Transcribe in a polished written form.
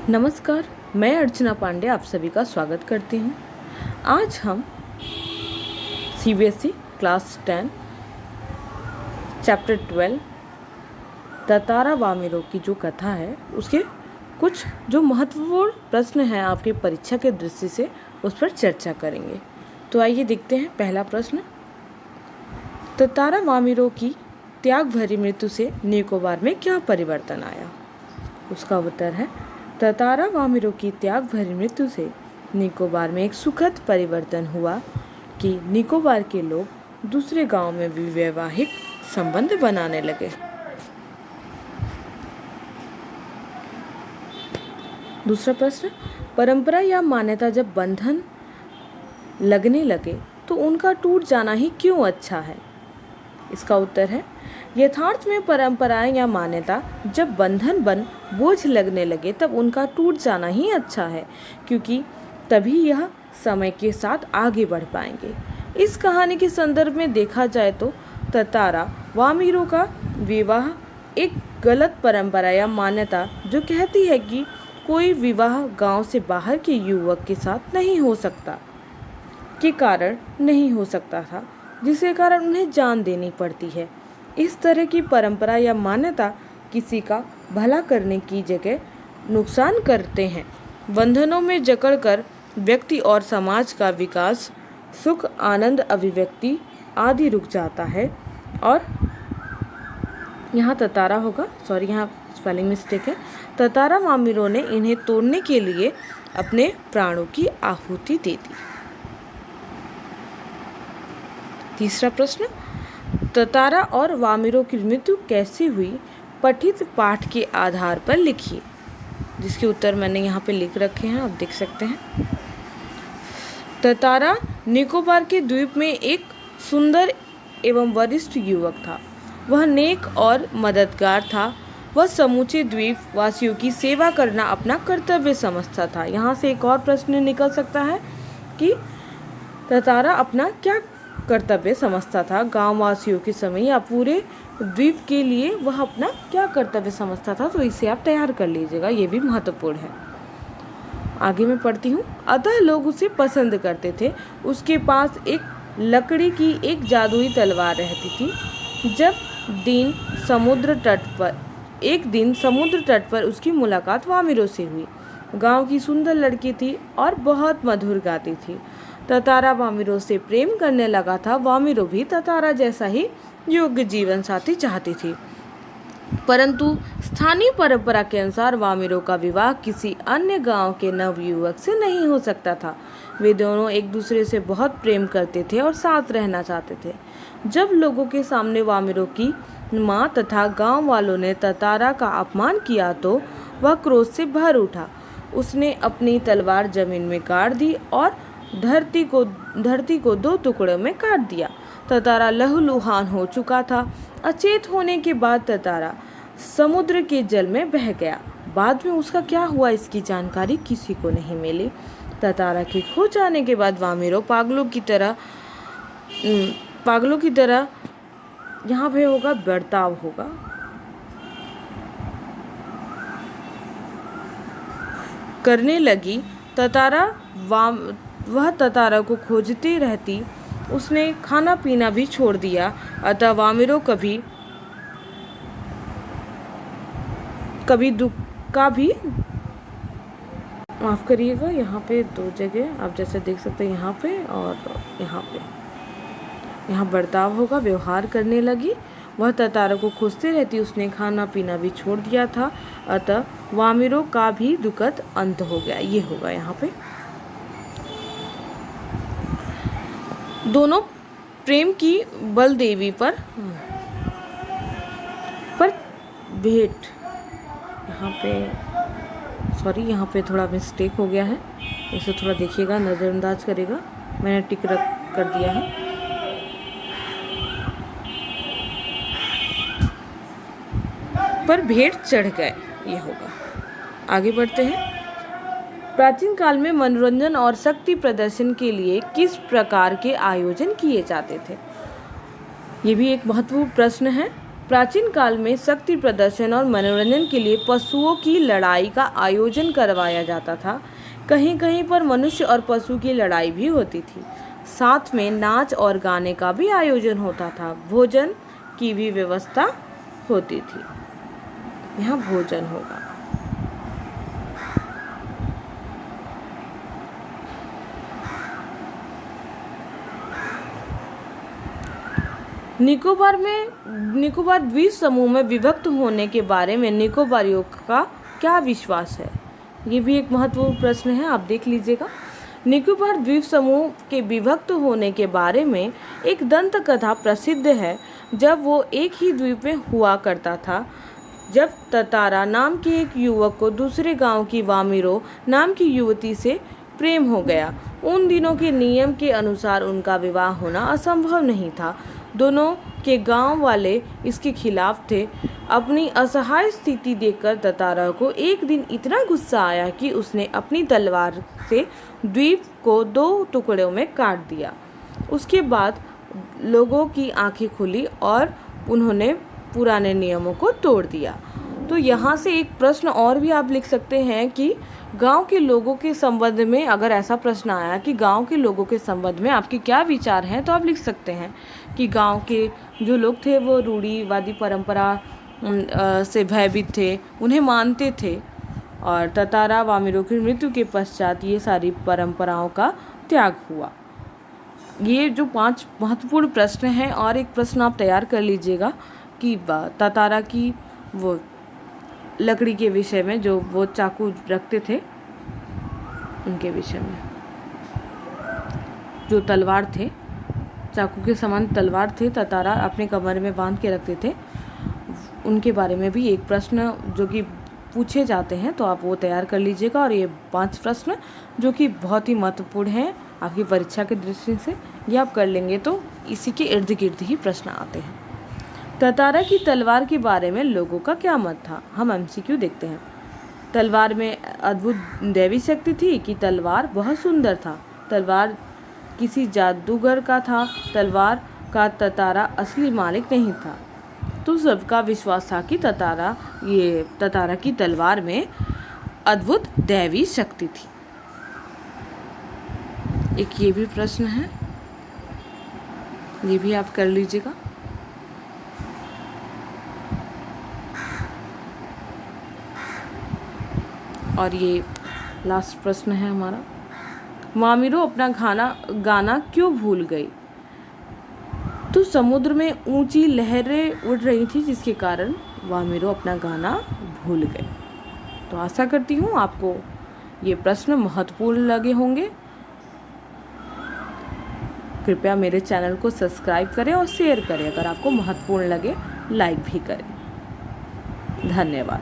नमस्कार, मैं अर्चना पांडे आप सभी का स्वागत करती हूँ। आज हम CBSE class 10 chapter 12 Tatara Vamiro की जो कथा है उसके कुछ जो महत्वपूर्ण प्रश्न हैं आपके परीक्षा के दृष्टि से उस पर चर्चा करेंगे। तो आइए देखते हैं। पहला प्रश्न, ततारा वामिरो की त्याग भरी मृत्यु से निकोबार में क्या परिवर्तन आया? उसका उत्तर है ततारा वामिरो की त्याग भरी मृत्यु से निकोबार में एक सुखद परिवर्तन हुआ कि निकोबार के लोग दूसरे गांव में भी वैवाहिक संबंध बनाने लगे। दूसरा प्रश्न, परंपरा या मान्यता जब बंधन लगने लगे तो उनका टूट जाना ही क्यों अच्छा है? इसका उत्तर है यथार्थ में परंपराएं या मान्यता जब बंधन बन बोझ लगने लगे तब उनका टूट जाना ही अच्छा है, क्योंकि तभी यह समय के साथ आगे बढ़ पाएंगे। इस कहानी के संदर्भ में देखा जाए तो ततारा वामिरो का विवाह एक गलत परंपरा या मान्यता जो कहती है कि कोई विवाह गांव से बाहर के युवक के साथ नहीं हो सकता के कारण नहीं हो सकता था, जिसके कारण उन्हें जान देनी पड़ती है। इस तरह की परंपरा या मान्यता किसी का भला करने की जगह नुकसान करते हैं। बंधनों में जकड़कर व्यक्ति और समाज का विकास, सुख, आनंद, अभिव्यक्ति आदि रुक जाता है। और यहाँ ततारा होगा, सॉरी यहाँ स्पेलिंग मिस्टेक है। ततारा वामिरो ने इन्हें तोड़ने के लिए अपने प्राणों की आहुति दे दी। तीसरा प्रश्न, ततारा और वामिरो की मृत्यु कैसे हुई? पठित पाठ के आधार पर लिखिए। जिसके उत्तर मैंने यहाँ पे लिख रखे हैं, आप देख सकते हैं। ततारा निकोबार के द्वीप में एक सुंदर एवं वरिष्ठ युवक था। वह नेक और मददगार था। वह समूचे द्वीप वासियों की सेवा करना अपना कर्तव्य समझता था। यहाँ से एक और प्रश्न निकल सकता है कि ततारा अपना क्या कर्तव्य समझता था गांव वासियों के समय या पूरे द्वीप के लिए, वह अपना क्या कर्तव्य समझता था? तो इसे आप तैयार कर लीजिएगा, ये भी महत्वपूर्ण है। आगे मैं पढ़ती हूँ। अतः लोग उसे पसंद करते थे। उसके पास एक लकड़ी की एक जादुई तलवार रहती थी। एक दिन समुद्र तट पर उसकी मुलाकात वामिरो से हुई। गांव की सुंदर लड़की थी और बहुत मधुर गाती थी। ततारा वामिरो से प्रेम करने लगा था। वामिरो भी ततारा जैसा ही योग्य जीवन साथी चाहती थी, परंतु स्थानीय परंपरा के अनुसार वामिरो का विवाह किसी अन्य गांव के नवयुवक से नहीं हो सकता था। वे दोनों एक दूसरे से बहुत प्रेम करते थे और साथ रहना चाहते थे। जब लोगों के सामने वामिरो की माँ तथा गांव वालों ने ततारा का अपमान किया तो वह क्रोध से भर उठा। उसने अपनी तलवार जमीन में गाड़ दी और धरती को दो टुकड़ों में काट दिया। ततारा लहूलुहान हो चुका था। अचेत होने के बाद ततारा समुद्र के जल में बह गया। बाद में उसका क्या हुआ इसकी जानकारी किसी को नहीं मिली। ततारा के खो जाने के बाद वामिरो पागलों की तरह यहाँ पे होगा बर्ताव होगा। करने लगी। वह ततारा को खोजती रहती। उसने खाना पीना भी छोड़ दिया। अतः वामिरो कभी दुख का भी, माफ़ करिएगा, यहाँ पे दो जगह आप जैसे देख सकते हैं, यहाँ पे और यहाँ पे, यहाँ बर्ताव होगा, व्यवहार करने लगी। वह ततारा को खोजती रहती। उसने खाना पीना भी छोड़ दिया था। अतः वामिरो का भी दुखद अंत हो गया। ये होगा यहाँ पे। दोनों प्रेम की बलदेवी पर भेंट, यहाँ पे सॉरी यहाँ पे थोड़ा मिस्टेक हो गया है, इसे थोड़ा देखिएगा, नज़रअंदाज करेगा, मैंने टिक रख कर दिया है। पर भेंट चढ़ गए, ये होगा। आगे बढ़ते हैं। प्राचीन काल में मनोरंजन और शक्ति प्रदर्शन के लिए किस प्रकार के आयोजन किए जाते थे? ये भी एक महत्वपूर्ण प्रश्न है। प्राचीन काल में शक्ति प्रदर्शन और मनोरंजन के लिए पशुओं की लड़ाई का आयोजन करवाया जाता था। कहीं कहीं पर मनुष्य और पशु की लड़ाई भी होती थी। साथ में नाच और गाने का भी आयोजन होता था। भोजन की भी व्यवस्था होती थी। यहाँ भोजन होगा। निकोबार द्वीप समूह में विभक्त होने के बारे में निकोबारियों का क्या विश्वास है? ये भी एक महत्वपूर्ण प्रश्न है, आप देख लीजिएगा। निकोबार द्वीप समूह के विभक्त होने के बारे में एक दंत कथा प्रसिद्ध है। जब वो एक ही द्वीप में हुआ करता था, जब ततारा नाम के एक युवक को दूसरे गांव की वामिरो नाम की युवती से प्रेम हो गया। उन दिनों के नियम के अनुसार उनका विवाह होना असंभव नहीं था। दोनों के गांव वाले इसके खिलाफ थे। अपनी असहाय स्थिति देखकर ततारा को एक दिन इतना गुस्सा आया कि उसने अपनी तलवार से द्वीप को 2 टुकड़ों में काट दिया। उसके बाद लोगों की आंखें खुली और उन्होंने पुराने नियमों को तोड़ दिया। तो यहाँ से एक प्रश्न और भी आप लिख सकते हैं कि गांव के लोगों के संबंध में, अगर ऐसा प्रश्न आया कि गांव के लोगों के संबंध में आपके क्या विचार हैं, तो आप लिख सकते हैं कि गांव के जो लोग थे वो रूढ़िवादी परंपरा से भयभीत थे, उन्हें मानते थे, और ततारा वामिरो की मृत्यु के पश्चात ये सारी परंपराओं का त्याग हुआ। ये जो 5 महत्वपूर्ण प्रश्न हैं, और एक प्रश्न आप तैयार कर लीजिएगा कि ततारा की वो लकड़ी के विषय में, जो वो चाकू रखते थे उनके विषय में, जो तलवार थे, चाकू के समान तलवार थे, ततारा अपने कमर में बांध के रखते थे, उनके बारे में भी एक प्रश्न जो कि पूछे जाते हैं, तो आप वो तैयार कर लीजिएगा। और ये 5 प्रश्न जो कि बहुत ही महत्वपूर्ण हैं आपकी परीक्षा के दृष्टि से, ये आप कर लेंगे तो इसी के इर्द गिर्द ही प्रश्न आते हैं। ततारा की तलवार के बारे में लोगों का क्या मत था? हम MCQ देखते हैं। तलवार में अद्भुत दैवी शक्ति थी कि तलवार बहुत सुंदर था? तलवार किसी जादूगर का था? तलवार का ततारा असली मालिक नहीं था? तो सबका विश्वास था कि ततारा की तलवार में अद्भुत दैवी शक्ति थी। एक ये भी प्रश्न है, ये भी आप कर लीजिएगा। और ये लास्ट प्रश्न है हमारा, वामिरो अपना गाना क्यों भूल गई? तो समुद्र में ऊंची लहरें उड़ रही थी, जिसके कारण वामिरो अपना गाना भूल गए। तो आशा करती हूँ आपको ये प्रश्न महत्वपूर्ण लगे होंगे। कृपया मेरे चैनल को सब्सक्राइब करें और शेयर करें। अगर आपको महत्वपूर्ण लगे, लाइक भी करें। धन्यवाद।